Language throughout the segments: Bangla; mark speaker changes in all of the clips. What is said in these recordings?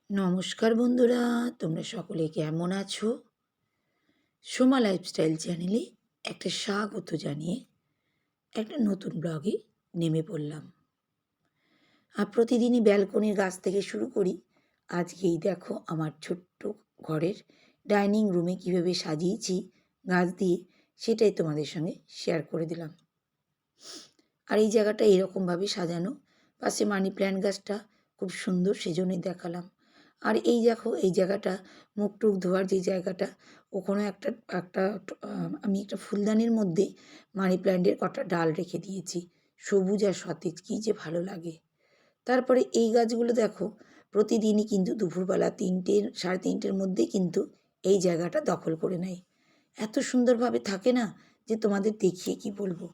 Speaker 1: নমস্কার বন্ধুরা, তোমরা সকলে কেমন আছো? সোমা লাইফস্টাইল চ্যানেলে একটা স্বাগত জানিয়ে একটা নতুন ব্লগে নেমে পড়লাম। আর প্রতিদিনই ব্যালকনির গাছ থেকে শুরু করি। আজকেই দেখো আমার ছোট্ট ঘরের ডাইনিং রুমে কীভাবে সাজিয়েছি গাছ দিয়ে, সেটাই তোমাদের সঙ্গে শেয়ার করে দিলাম। আর এই জায়গাটা এরকমভাবে সাজানো, পাশে মানি প্ল্যান্ট গাছটা খুব সুন্দর, সেজন্যই দেখালাম। আর এই দেখো এই জায়গাটা মুখ টুক ধোয়ার যে জায়গাটা, ওখানে একটা একটা আমি একটা ফুলদানির মধ্যে মানি প্ল্যান্টের কটা ডাল রেখে দিয়েছি। সবুজ আর সতেজ, কী যে ভালো লাগে। তারপরে এই গাছগুলো দেখো প্রতিদিনই কিন্তু দুপুরবেলা 3টে 3:30টের মধ্যেই কিন্তু এই জায়গাটা দখল করে নেয়। এত সুন্দরভাবে থাকে না যে তোমাদের দেখিয়ে কি বলবো।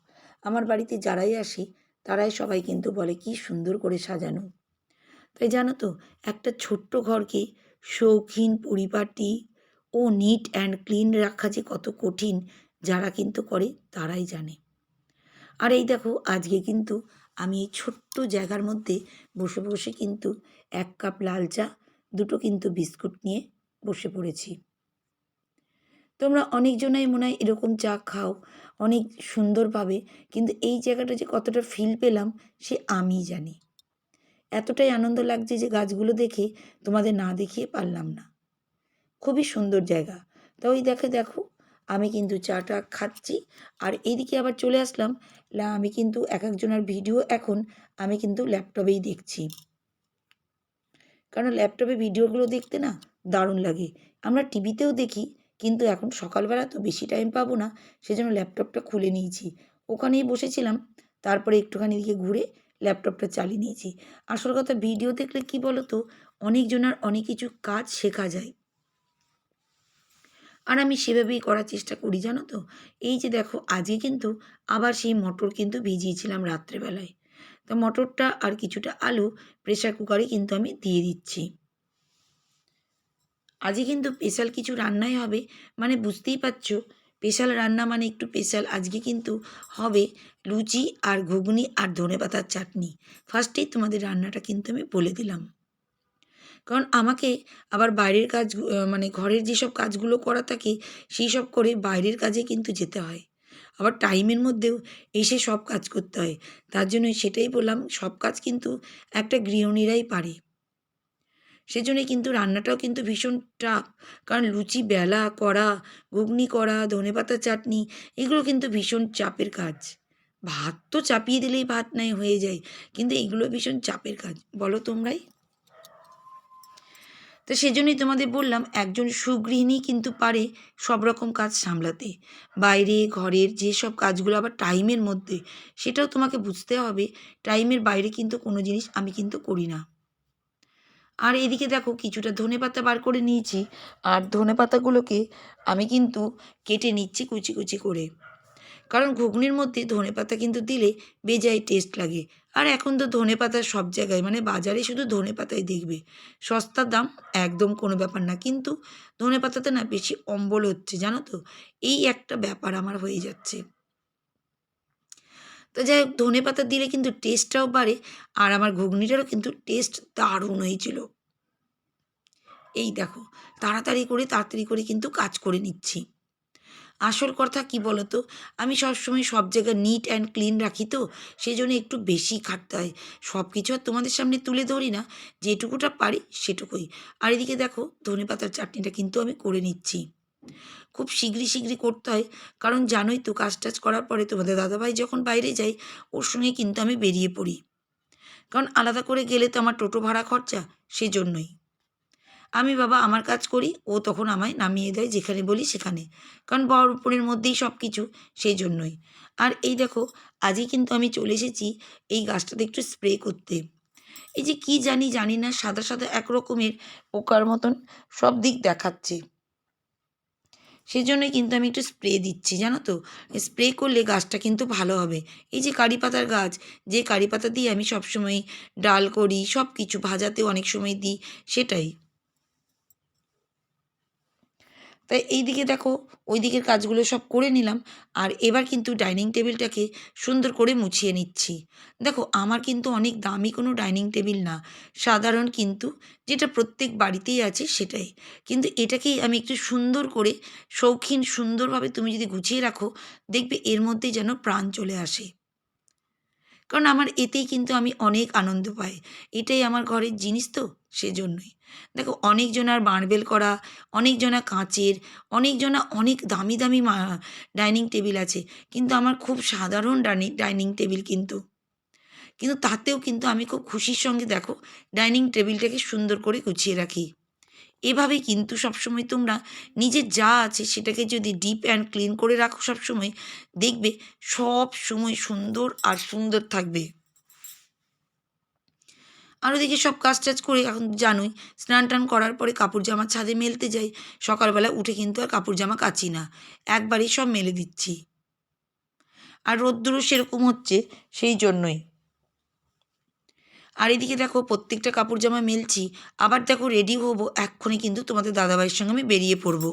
Speaker 1: আমার বাড়িতে যারাই আসে তারাই সবাই কিন্তু বলে কি সুন্দর করে সাজানো। তাই জানো তো, একটা ছোট্ট ঘরকে শৌখিন, পরিপাটি ও নিট অ্যান্ড ক্লিন রাখা যে কত কঠিন, যারা কিন্তু করে তারাই জানে। আর এই দেখো আজকে কিন্তু আমি এই ছোট্ট জায়গার মধ্যে বসে বসে কিন্তু 1 কাপ লাল চা, 2টো কিন্তু বিস্কুট নিয়ে বসে পড়েছি। তোমরা অনেকজনাই মনে হয় এরকম চা খাও, অনেক সুন্দরভাবে, কিন্তু এই জায়গাটা যে কতটা ফিল পেলাম সে আমিই জানি। এতটাই আনন্দ লাগছে যে গাছগুলো দেখে তোমাদের না দেখিয়ে পারলাম না। খুবই সুন্দর জায়গা। তা ওই দেখো আমি কিন্তু চাটা খাচ্ছি, আর এইদিকে আবার চলে আসলাম। আমি কিন্তু এক একজনের ভিডিও এখন আমি কিন্তু ল্যাপটপেই দেখছি, কারণ ল্যাপটপে ভিডিওগুলো দেখতে না দারুণ লাগে। আমরা টিভিতেও দেখি, কিন্তু এখন সকালবেলা তো বেশি টাইম পাবো না, সেজন্য ল্যাপটপটা খুলে নিয়েছি। ওখানেই বসেছিলাম, তারপরে একটুখানি এদিকে ঘুরে ল্যাপটপটা চালিয়ে নিয়েছি। আসল কথা, ভিডিও দেখলে কি বলো তো, অনেকজনের অনেক কিছু কাজ শেখা যায়। আর আমি সেভাবেই করার চেষ্টা করি, জানো তো। এই যে দেখো আজকে কিন্তু আবার সেই মটর কিন্তু ভিজিয়েছিলাম রাত্রেবেলায়। তো মটরটা আর কিছুটা আলু প্রেসার কুকারে কিন্তু আমি দিয়ে দিচ্ছি। আজকে কিন্তু স্পেশাল কিছু রান্নাই হবে, মানে বুঝতেই পারছো, স্পেশাল রান্না মানে একটু স্পেশাল। আজকে কিন্তু হবে লুচি আর ঘুগনি আর ধনেপাতার চাটনি। ফার্স্টেই তোমাদের রান্নাটা কিন্তু আমি বলে দিলাম, কারণ আমাকে আবার বাইরের কাজ, মানে ঘরের যেসব কাজগুলো করা থাকে সেই সব করে বাইরের কাজে কিন্তু যেতে হয়। আবার টাইমের মধ্যেও এসে সব কাজ করতে হয়। তার জন্যই সেটাই বললাম, সব কাজ কিন্তু একটা গৃহিণীরাই পারে। সেজন্যই কিন্তু রান্নাটাও কিন্তু ভীষণ টাফ, কারণ লুচি বেলা করা, ঘুগনি করা, ধনেপাতার চাটনি, এগুলো কিন্তু ভীষণ চাপের কাজ। ভাত তো চাপিয়ে দিলেই ভাত নাই হয়ে যায়, কিন্তু এগুলো ভীষণ চাপের কাজ, বলো তোমরাই। তো সেজন্যই তোমাদের বললাম, একজন সুগৃহিণী কিন্তু পারে সব রকম কাজ সামলাতে। বাইরে ঘরের যেসব কাজগুলো আবার টাইমের মধ্যে, সেটাও তোমাকে বুঝতে হবে। টাইমের বাইরে কিন্তু কোনো জিনিস আমি কিন্তু করি না। আর এদিকে দেখো কিছুটা ধনেপাতা বার করে নিয়েছি, আর ধনেপাতাগুলোকে আমি কিন্তু কেটে নিচ্ছি কুচি কুচি করে, কারণ ঘুগনির মধ্যে ধনেপাতা কিন্তু দিলে বেজায় টেস্ট লাগে। আর এখন তো ধনেপাতা সব জায়গায়, মানে বাজারে শুধু ধনেপাতাই দেখবে, সস্তার দাম, একদম কোনো ব্যাপার না, কিন্তু ধনেপাতাতে না বেশি অম্বল হচ্ছে, জানো তো। এই একটা ব্যাপার আমার হয়ে যাচ্ছে। তো যাই হোক, ধনেপাতা দিলে কিন্তু টেস্টটাও বাড়ে, আর আমার ঘুগনিটারও কিন্তু টেস্ট দারুণ হয়েছিল। এই দেখো তাড়াতাড়ি করে কিন্তু কাজ করে নিচ্ছি। আসল কথা কি বলো তো, আমি সবসময় সব জায়গা নিট অ্যান্ড ক্লিন রাখি, তো সেই জন্য একটু বেশি খাটতে হয়। সব কিছু আর তোমাদের সামনে তুলে ধরি না, যেটুকুটা পারি সেটুকুই। আর এদিকে দেখো ধনেপাতার চাটনিটা কিন্তু আমি করে নিচ্ছি। খুব শিগগিরি করতে হয়, কারণ জানোই তো কাজ টাজ করার পরে তোমাদের দাদাভাই যখন বাইরে যায়, ওর সঙ্গে কিন্তু আমি বেরিয়ে পড়ি, কারণ আলাদা করে গেলে তো আমার টোটো ভাড়া খরচা, সেজন্যই। আমি বাবা আমার কাজ করি, ও তখন আমায় নামিয়ে দেয় যেখানে বলি সেখানে, কারণ বড় উপরের মধ্যেই সব কিছু, সেই জন্যই। আর এই দেখো আজই কিন্তু আমি চলে এসেছি এই গাছটাতে একটু স্প্রে করতে। এই যে কি জানি না, সাদা সাদা এক রকমের পোকার মতন সব দিক দেখাচ্ছে, সেজন্যই কিন্তু আমি একটু স্প্রে দিচ্ছি, জানো তো। স্প্রে করলে গাছটা কিন্তু ভালো হবে। এই যে কারি পাতার গাছ, যে কারি পাতা দিয়ে আমি সবসময় ডাল করি, সব কিছু ভাজাতেও অনেক সময় দিই, সেটাই। তাই এই দিকে দেখো ওই দিকের কাজগুলো সব করে নিলাম। আর এবার কিন্তু ডাইনিং টেবিলটাকে সুন্দর করে মুছিয়ে নিচ্ছি। দেখো আমার কিন্তু অনেক দামি কোনো ডাইনিং টেবিল না, সাধারণ, কিন্তু যেটা প্রত্যেক বাড়িতেই আছে সেটাই। কিন্তু এটাকেই আমি একটু সুন্দর করে শৌখিন সুন্দরভাবে তুমি যদি গুছিয়ে রাখো, দেখবে এর মধ্যে যেন প্রাণ চলে আসে। কারণ আমার এতেই কিন্তু আমি অনেক আনন্দ পাই। এটাই আমার ঘরের জিনিস তো, সেজন্যই। দেখো অনেকজনার মার্বেল করা, অনেকজনা কাঁচের, অনেকজনা অনেক দামি দামি ডাইনিং টেবিল আছে। কিন্তু আমার খুব সাধারণ ডাইনিং টেবিল কিন্তু। কিন্তু তাতেও কিন্তু আমি খুব খুশির সঙ্গে দেখো ডাইনিং টেবিলটাকে সুন্দর করে গুছিয়ে রাখি। এভাবেই কিন্তু সবসময় তোমরা নিজের যা আছে সেটাকে যদি ডিপ অ্যান্ড ক্লিন করে রাখো সবসময়, দেখবে সব সময় সুন্দর আর সুন্দর থাকবে। আর ওদিকে সব কাজ টাজ করে এখন জানোই, স্নান টান করার পরে কাপড় জামা ছাদে মেলতে যাই। সকালবেলা উঠে কিন্তু আর কাপড় জামা কাচি না, একবারেই সব মেলে দিচ্ছি। আর রোদ্দুরও সেরকম হচ্ছে, সেই জন্যই। আর এদিকে দেখো প্রত্যেকটা কাপড় জামা মেলছি, আবার দেখো রেডি হবো এক্ষুনি, কিন্তু তোমাদের দাদাভাইয়ের সঙ্গে আমি বেরিয়ে পড়বো।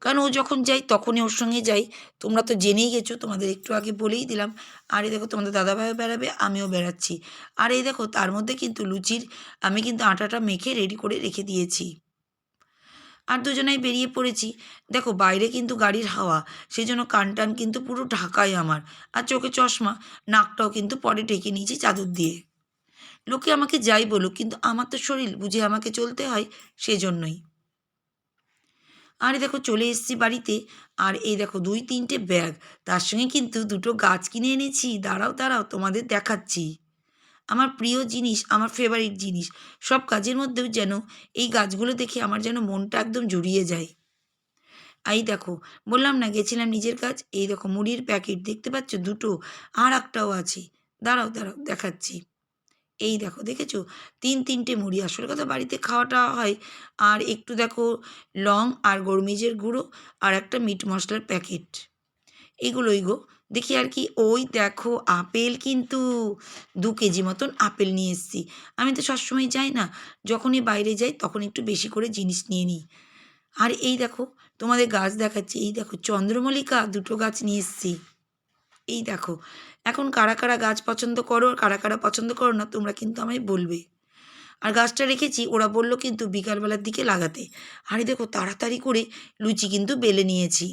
Speaker 1: কারণ ও যখন যাই তখনই ওর সঙ্গে যাই। তোমরা তো জেনেই গেছো, তোমাদের একটু আগে বলেই দিলাম। আর এই দেখো তোমাদের দাদাভাইও বেড়াবে, আমিও বেড়াচ্ছি। আর এই দেখো তার মধ্যে কিন্তু লুচির আমি কিন্তু আটাটা মেখে রেডি করে রেখে দিয়েছি। আর দুজনাই বেরিয়ে পড়েছি। দেখো বাইরে কিন্তু গাড়ির হাওয়া, সেই জন্য কান টান কিন্তু পুরো ঢাকাই আমার। আর চোখে চশমা, নাকটাও কিন্তু পরে ঢেকে নিয়েছি চাদর দিয়ে। লোকে আমাকে যাই বলুক, কিন্তু আমার তো শরীর বুঝে আমাকে চলতে হয়, সেজন্যই। আর এই দেখো চলে এসেছি বাড়িতে। আর এই দেখো ২-৩টে ব্যাগ, তার সঙ্গে কিন্তু ২টো গাছ কিনে এনেছি। দাঁড়াও দাঁড়াও তোমাদের দেখাচ্ছি। আমার প্রিয় জিনিস, আমার ফেভারিট জিনিস। সব কাজের মধ্যেও যেন এই গাছগুলো দেখে আমার যেন মনটা একদম জুড়িয়ে যায়। এই দেখো, বললাম না গেছিলাম নিজের কাজ। এই দেখো মুড়ির প্যাকেট দেখতে পাচ্ছ ২টো, আর একটাও আছে। দাঁড়াও দাঁড়াও দেখাচ্ছি। এই দেখো দেখেছো, ৩-৩টে মুড়ি। আসল কথা বাড়িতে খাওয়াটা হয়। আর একটু দেখো লং আর গোলমরিচের গুঁড়ো, আর একটা মিট মশলার প্যাকেট। এগুলোই গো। দেখি আর কি, ওই দেখো আপেল কিন্তু ২ কেজি মতন আপেল নিয়ে এসেছি। আমি তো সবসময় যাই না, যখনই বাইরে যাই তখন একটু বেশি করে জিনিস নিয়ে নিই। আর এই দেখো তোমাদের গাছ দেখাচ্ছি। এই দেখো চন্দ্রমল্লিকা ২টো গাছ নিয়ে এসেছি। এই দেখো, এখন কারা কারা গাছ পছন্দ করো আর কারা কারা পছন্দ করো না, তোমরা কিন্তু আমায় বলবে। আর গাছটা রেখেছি, ওরা বলল কিন্তু বিকালবেলার দিকে লাগাতে। আরে দেখো তাড়াতাড়ি করে লুচি কিন্তু বেলে নিয়েছি।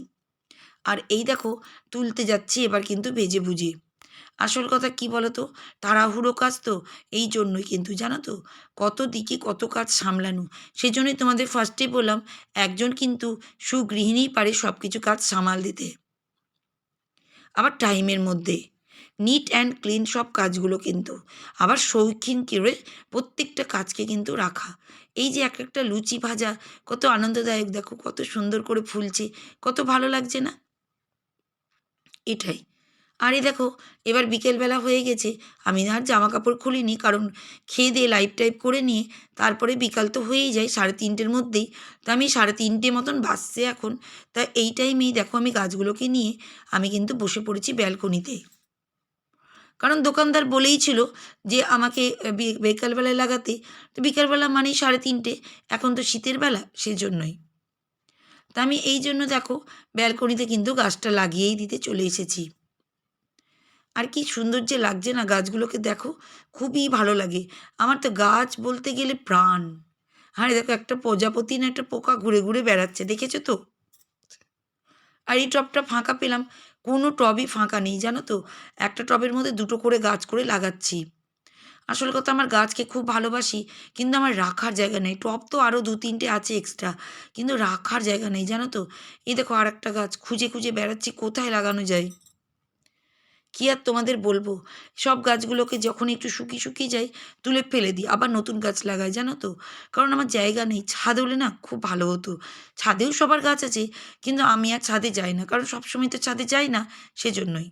Speaker 1: আর এই দেখো তুলতে যাচ্ছি এবার কিন্তু ভেজে ভুজে। আসল কথা কি বলো তো, তাড়াহুড়ো কাজ তো, এই জন্যই কিন্তু জানো তো, কত দিকে কত কাজ সামলানো। সেই জন্যই তোমাদের ফার্স্টে বললাম, একজন কিন্তু সুগৃহিণীই পারে সব কিছু কাজ সামাল দিতে, আবার টাইমের মধ্যে। নিট অ্যান্ড ক্লিন সব কাজগুলো কিন্তু, আবার শৌখিন করে প্রত্যেকটা কাজকে কিন্তু রাখা। এই যে এক একটা লুচি ভাজা কত আনন্দদায়ক, দেখো কত সুন্দর করে ফুলছে, কত ভালো লাগছে না? এটাই। আর এই দেখো এবার বিকেলবেলা হয়ে গেছে, আমি আর জামা কাপড় খুলিনি, কারণ খেয়ে দিয়ে লাইট টাইপ করে নিয়ে তারপরে বিকাল তো হয়েই যায় 3:30-র মধ্যেই। তো আমি 3:30 মতন বাজছে এখন। তা এই টাইমেই দেখো আমি গাছগুলোকে নিয়ে আমি কিন্তু বসে পড়েছি ব্যালকনিতে। কারণ দোকানদার বলেই ছিল যে আমাকে বিকালবেলায় লাগাতে। তো বিকালবেলা মানেই 3:30, এখন তো শীতের বেলা, সেজন্যই। তা আমি এই জন্য দেখো ব্যালকনিতে কিন্তু গাছটা লাগিয়েই দিতে চলে এসেছি। আর কি সুন্দর যে লাগছে না গাছগুলোকে, দেখো খুবই ভালো লাগে। আমার তো গাছ বলতে গেলে প্রাণ। আরে দেখো একটা প্রজাপতি না একটা পোকা ঘুরে ঘুরে বেড়াচ্ছে, দেখেছো তো? আর এই টবটা ফাঁকা পেলাম, কোনো টবই ফাঁকা নেই জানো তো। একটা টবের মধ্যে 2টো করে গাছ করে লাগাচ্ছি। আসল কথা আমার গাছকে খুব ভালোবাসি, কিন্তু আমার রাখার জায়গা নেই। টব তো আরও 2-3টে আছে এক্সট্রা, কিন্তু রাখার জায়গা নেই জানো তো। এই দেখো আরেকটা গাছ খুঁজে খুঁজে বেড়াচ্ছি কোথায় লাগানো যায়। কি আর তোমাদের বলবো, সব গাছগুলোকে যখন একটু শুকিয়ে শুকিয়ে যায় তুলে ফেলে দিই, আবার নতুন গাছ লাগাই জানো তো। কারণ আমার জায়গা নেই। ছাদ হলে না খুব ভালো হতো। ছাদেও সবার গাছ আছে, কিন্তু আমি আর ছাদে যাই না, কারণ সবসময় তো ছাদে যাই না, সেজন্যই।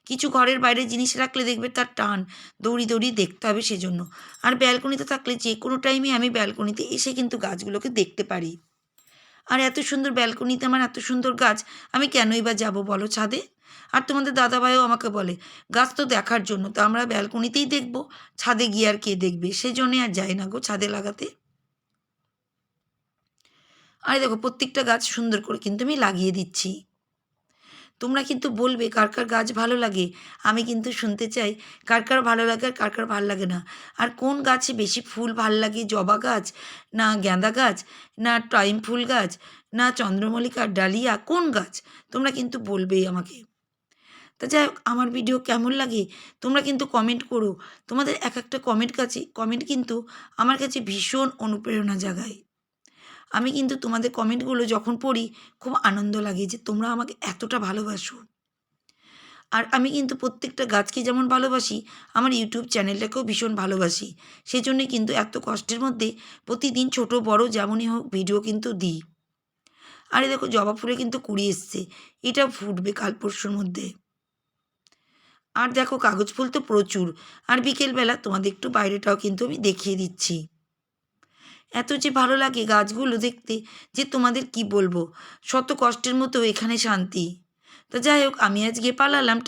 Speaker 1: কিছু ঘরের বাইরে জিনিস রাখলে দেখবে তার টান, দৌড়ি দৌড়ি দেখতে হবে, সেজন্য। আর ব্যালকনিতে থাকলে যে কোনো টাইমে আমি ব্যালকনিতে এসে কিন্তু গাছগুলোকে দেখতে পারি। আর এত সুন্দর ব্যালকনিতে আমার এত সুন্দর গাছ, আমি কেনই বা যাব বলো ছাদে? আর তোমাদের দাদাভাইও আমাকে বলে, গাছ তো দেখার জন্য, তো আমরা ব্যালকনিতেই দেখব, ছাদে গিয়ে আর কে দেখবে? সেজন্যে আর যাই না গো ছাদে লাগাতে। আর এই দেখো প্রত্যেকটা গাছ সুন্দর করে কিন্তু আমি লাগিয়ে দিচ্ছি। তোমরা কিন্তু বলবে কার কার গাছ ভালো লাগে। আমি কিন্তু শুনতে চাই কার কার ভালো লাগে আর কার কার ভাল লাগে না। আর কোন গাছে বেশি ফুল ভাল লাগে, জবা গাছ না গাঁদা গাছ না টাইম ফুল গাছ না চন্দ্রমল্লিকা, ডালিয়া, কোন গাছ? তোমরা কিন্তু বলবেই আমাকে। তা যাই হোক, আমার ভিডিও কেমন লাগে তোমরা কিন্তু কমেন্ট করো। তোমাদের এক একটা কমেন্ট কিন্তু আমার কাছে ভীষণ অনুপ্রেরণা জাগায়। আমি কিন্তু তোমাদের কমেন্টগুলো যখন পড়ি খুব আনন্দ লাগে যে তোমরা আমাকে এতটা ভালোবাসো। আর আমি কিন্তু প্রত্যেকটা গাছকে যেমন ভালোবাসি, আমার ইউটিউব চ্যানেলটাকেও ভীষণ ভালোবাসি। সেজন্যই কিন্তু এত কষ্টের মধ্যে প্রতিদিন ছোট বড় যেমনই হোক ভিডিও কিন্তু দিই। আর এই দেখো জবা ফুলে কিন্তু কুড়ি এসছে। এটা ফুটবে কাল পরশুর মধ্যে। আর দেখো কাগজ ফুল তো প্রচুর। আর বিকেলবেলা তোমাদের একটু বাইরেটাও কিন্তু আমি দেখিয়ে দিচ্ছি। এত যে ভালো লাগে গাছগুলো দেখতে যে তোমাদের কি বলবো। শত কষ্টের মতো এখানে শান্তি। তো যাই হোক, আমি আজকে পালালাম।